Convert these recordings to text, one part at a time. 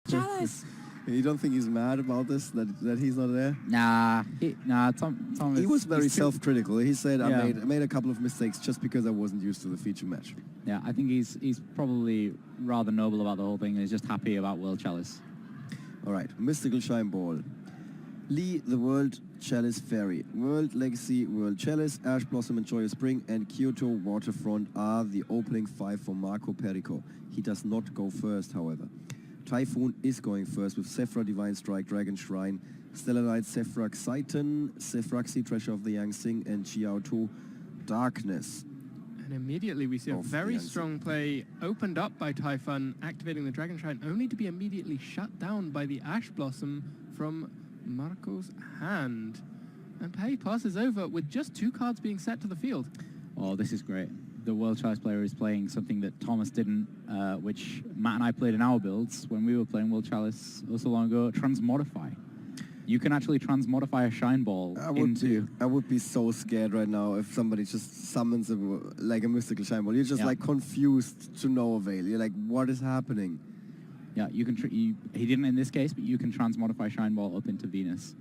Chalice! You don't think he's mad about this, that he's not there? Nah, Tom he was very self-critical. He said, Yeah. I made a couple of mistakes just because I wasn't used to the feature match. Yeah, I think he's probably rather noble about the whole thing and he's just happy about World Chalice. All right, Mystical Shine Ball. Lee, the World Chalice Fairy. World Legacy, World Chalice, Ash Blossom and Joyous Spring, and Kyoto Waterfront are the opening 5 for Marco Perico. He does not go first, however. Typhoon is going first with Zefra, Divine Strike, Dragon Shrine, Stellar Knight, Zefra, Xiton, Zefraxi, Treasure of the Yangtze, and Xiao Tu, Darkness. And immediately we see a very strong play opened up by Typhon, activating the Dragon Shrine, only to be immediately shut down by the Ash Blossom from Marco's hand. And Pei passes over with just 2 cards being set to the field. Oh, this is great. The World Chalice player is playing something that Thomas didn't, which Matt and I played in our builds when we were playing World Chalice so long ago, Transmodify. You can actually transmodify a Shine Ball into... I would be so scared right now if somebody just summons like a Mystical Shine Ball. You're just like confused to no avail. You're like, what is happening? Yeah, you can. He didn't in this case, but you can transmodify Shine Ball up into Venus,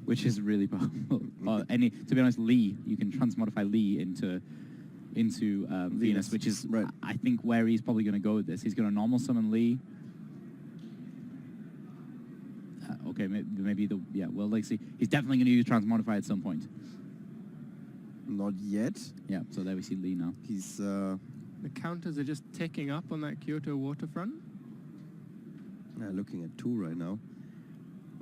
which is really powerful. To be honest, Lee, you can transmodify Lee into Venus, which is I think where he's probably going to go with this. He's going to normal summon Lee. Okay, maybe World Legacy. He's definitely going to use Transmodify at some point. Not yet. Yeah, so there we see Lee now. He's the counters are just ticking up on that Kyoto waterfront. Looking at 2 right now.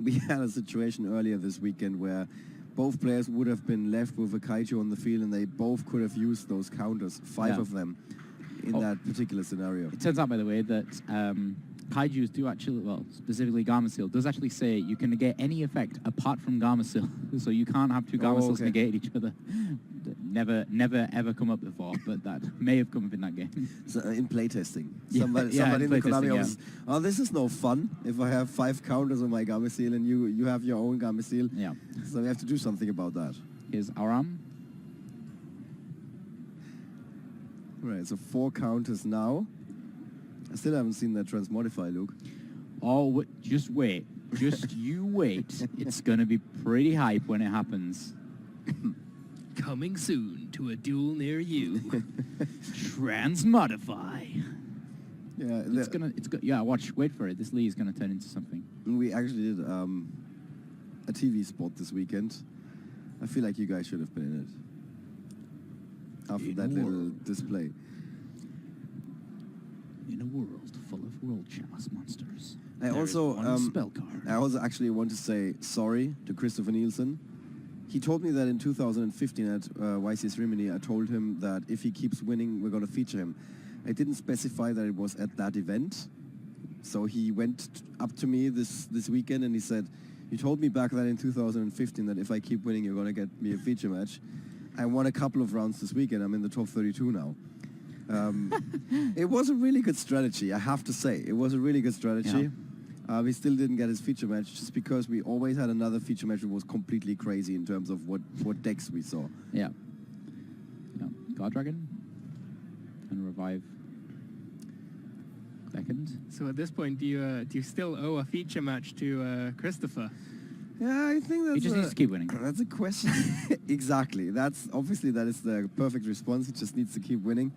We had a situation earlier this weekend where both players would have been left with a Kaiju on the field and they both could have used those counters, 5 of them, in that particular scenario. It turns out, by the way, that Kaijus do actually, well, specifically Garmasil, does actually say you can negate any effect apart from Garmasil. So you can't have 2 Garmasils negate each other. Never ever come up before, but that may have come up in that game. So, in playtesting. Somebody in the Konami office, oh, this is no fun if I have 5 counters on my Garmasil and you have your own Garmasil. Yeah. So we have to do something about that. Here's Aram. Right, so 4 counters now. I still haven't seen that Transmodify, Luke. Oh, just wait. Just you wait. It's going to be pretty hype when it happens. Coming soon to a duel near you. Transmodify. Yeah, yeah, wait for it. This Lee is going to turn into something. We actually did a TV spot this weekend. I feel like you guys should have been in it. After that little display. In a world full of World Chalice monsters. I also actually want to say sorry to Christopher Nielsen. He told me that in 2015 at YCS Rimini, I told him that if he keeps winning, we're going to feature him. I didn't specify that it was at that event. So he went up to me this weekend and he said, you told me back then in 2015 that if I keep winning, you're going to get me a feature match. I won a couple of rounds this weekend. I'm in the top 32 now. It was a really good strategy, I have to say. It was a really good strategy. Yeah. We still didn't get his feature match just because we always had another feature match that was completely crazy in terms of what decks we saw. Yeah. God Dragon and revive second. So at this point, do you still owe a feature match to Christopher? Yeah, I think that's... He just needs to keep winning. That's a question. Exactly. That is the perfect response. He just needs to keep winning.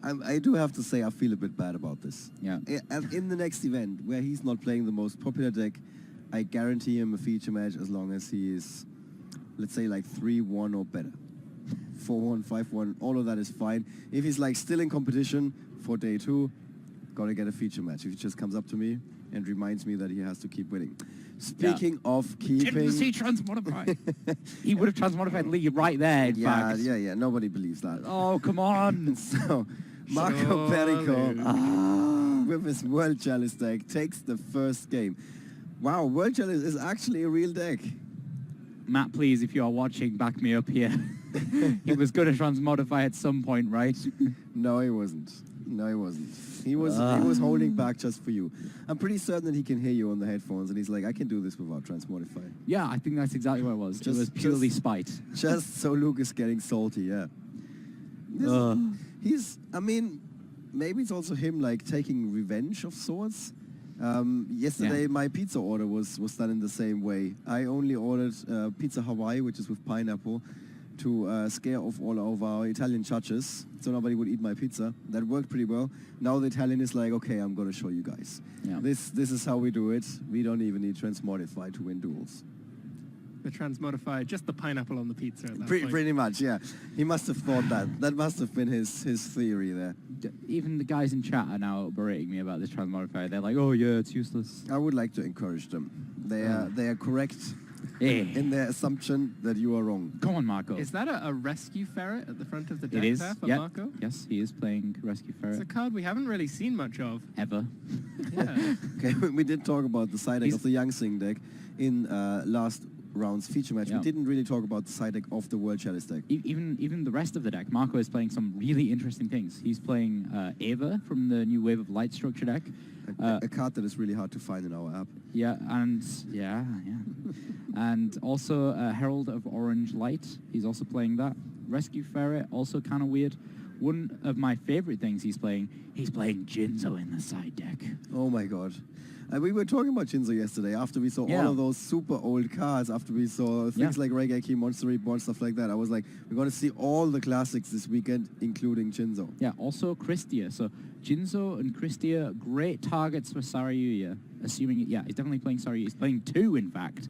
I do have to say I feel a bit bad about this. Yeah. In the next event, where he's not playing the most popular deck, I guarantee him a feature match as long as he is, let's say, like 3-1 or better. 4-1, 5-1, all of that is fine. If he's like still in competition for day 2, gotta get a feature match. If he just comes up to me and reminds me that he has to keep winning. Speaking of keeping... Didn't see Transmodify. He would have Transmodified Lee right there, in fact. Yeah, nobody believes that. Oh, come on. So, Marco Perico, with his World Chalice deck, takes the first game. Wow, World Chalice is actually a real deck. Matt, please, if you are watching, back me up here. He was going to Transmodify at some point, right? No, he wasn't. No, he wasn't. He was holding back just for you. I'm pretty certain that he can hear you on the headphones, and he's like, I can do this without Transmodify. Yeah, I think that's exactly what it was. It was purely spite. Just so Luke is getting salty, yeah. I mean, maybe it's also him, like, taking revenge of sorts. Yesterday, my pizza order was done in the same way. I only ordered pizza Hawaii, which is with pineapple, to scare off all of our Italian judges, so nobody would eat my pizza. That worked pretty well. Now the Italian is like, okay, I'm going to show you guys. Yeah. This is how we do it. We don't even need Transmodify to win duels. The Transmodify, just the pineapple on the pizza at that point. Pretty much, yeah. He must have thought that. That must have been his theory there. Even the guys in chat are now berating me about this Transmodify. They're like, oh yeah, it's useless. I would like to encourage them. They are correct in their assumption that you are wrong. Come on, Marco. Is that a Rescue Ferret at the front of the deck It is. there for Yep. Marco? Yes, he is playing Rescue Ferret. It's a card we haven't really seen much of. Ever. Yeah. Okay, we did talk about the side deck of the Young Sing deck in last round's feature match. Yeah. We didn't really talk about the side deck of the World Chalice deck. Even the rest of the deck, Marco is playing some really interesting things. He's playing Ava from the new Wave of Light structure deck. A card that is really hard to find in our app. Yeah, and and also Herald of Orange Light. He's also playing that. Rescue Ferret, also kind of weird. One of my favorite things he's playing Jinzo in the side deck. Oh my god. We were talking about Jinzo yesterday after we saw all of those super old cards, after we saw things like Regeki, Monster Reborn, stuff like that. I was like, we're going to see all the classics this weekend, including Jinzo. Yeah, also Christia. So Jinzo and Christia, great targets for Sarayuya. Assuming, he's definitely playing Sarayuya. He's playing two, in fact.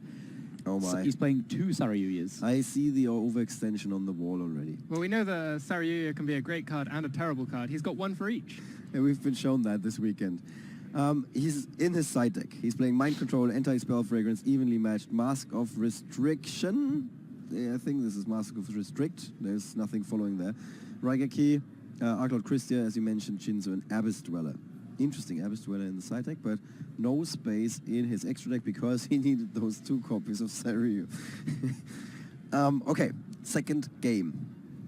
Oh my. So he's playing two Sarayuyas. I see the overextension on the wall already. Well, we know that Sarayuya can be a great card and a terrible card. He's got one for each. Yeah, we've been shown that this weekend. He's in his side deck. He's playing Mind Control, Anti-Spell Fragrance, Evenly Matched, Mask of Restriction. Yeah, I think this is Mask of Restrict. There's nothing following there. Raigeki, Arcloud Christia, as you mentioned, Jinzo, and Abyss Dweller. Interesting Abyss Dweller in the side deck, but no space in his extra deck because he needed those 2 copies of Saryu. Okay, second game.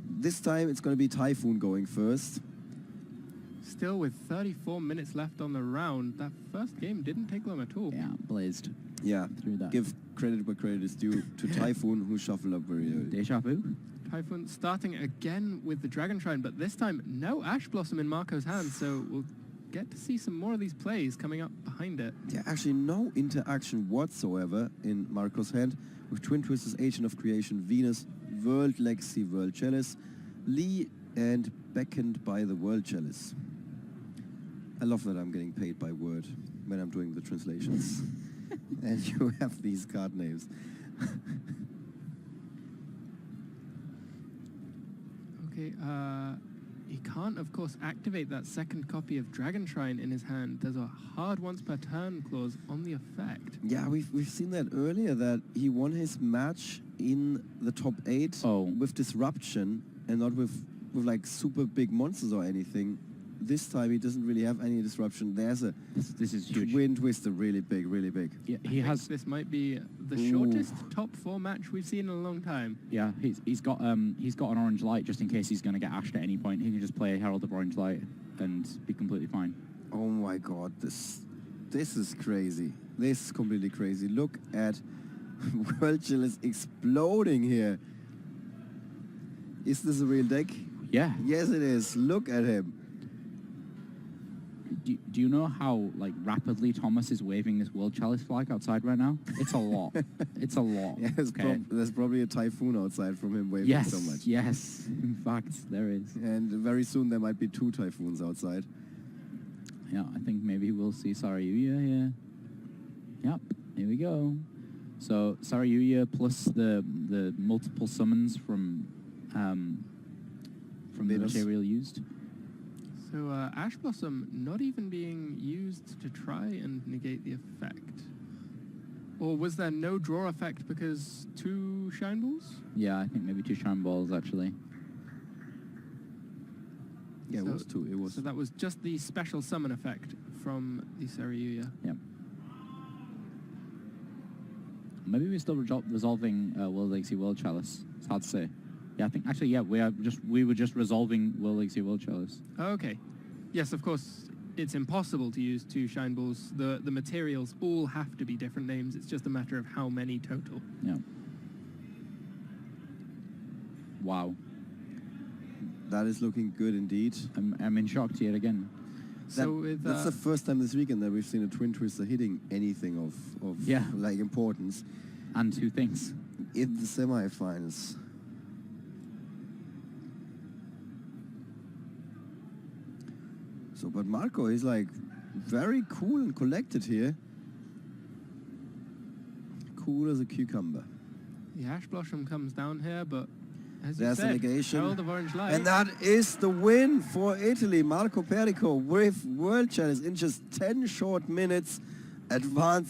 This time it's going to be Typhoon going first. Still with 34 minutes left on the round, that first game didn't take long at all. Yeah, blazed. Yeah, through that. Give credit where credit is due to Typhoon, who shuffled up very early. Deja vu. Typhoon starting again with the Dragon Shrine, but this time no Ash Blossom in Marco's hand, so we'll get to see some more of these plays coming up behind it. Yeah, actually no interaction whatsoever in Marco's hand with Twin Twisters, Agent of Creation, Venus, World Legacy, World Chalice, Lee, and Beckoned by the World Chalice. I love that I'm getting paid by word when I'm doing the translations. And you have these card names. Okay, he can't, of course, activate that second copy of Dragon Shrine in his hand. There's a hard once per turn clause on the effect. Yeah, we've seen that earlier, that he won his match in the top 8 with Disruption and not with like super big monsters or anything. This time he doesn't really have any disruption. There's a this is huge. Twin Twister, really big, really big. Yeah, he has. This might be the shortest top 4 match we've seen in a long time. Yeah, he's got an Orange Light just in case he's going to get ashed at any point. He can just play Herald of Orange Light and be completely fine. Oh my god, this is crazy. This is completely crazy. Look at World Chalice exploding here. Is this a real deck? Yeah. Yes, it is. Look at him. Do you know how like rapidly Thomas is waving this World Chalice flag outside right now? It's a lot. It's a lot. Yeah, there's probably a typhoon outside from him waving so much. Yes, in fact, there is. And very soon there might be 2 typhoons outside. Yeah, I think maybe we'll see Sarayuya here. Yep, here we go. So Sarayuya plus the multiple summons from the material used. So Ash Blossom not even being used to try and negate the effect. Or was there no draw effect because 2 Shine Balls? Yeah, I think maybe 2 Shine Balls actually. Yeah, it was 2. It was. So that was just the special summon effect from the Sarayuya. Yeah. Maybe we're still resolving World Legacy World Chalice. It's hard to say. Yeah, I think actually, yeah, we were just resolving World Legacy World Chalice. Okay. Yes, of course, it's impossible to use 2 Shine Balls. The materials all have to be different names. It's just a matter of how many total. Yeah. Wow. That is looking good indeed. I'm in shock yet again. That's the first time this weekend that we've seen a twin twister hitting anything of like importance. And two things. In the semi-finals. So, but Marco is like very cool and collected here. Cool as a cucumber. The Ash Blossom comes down here, but as you there's said, the negation. Herald of Orange Light. And that is the win for Italy. Marco Perico with World Chalice in just 10 short minutes advances.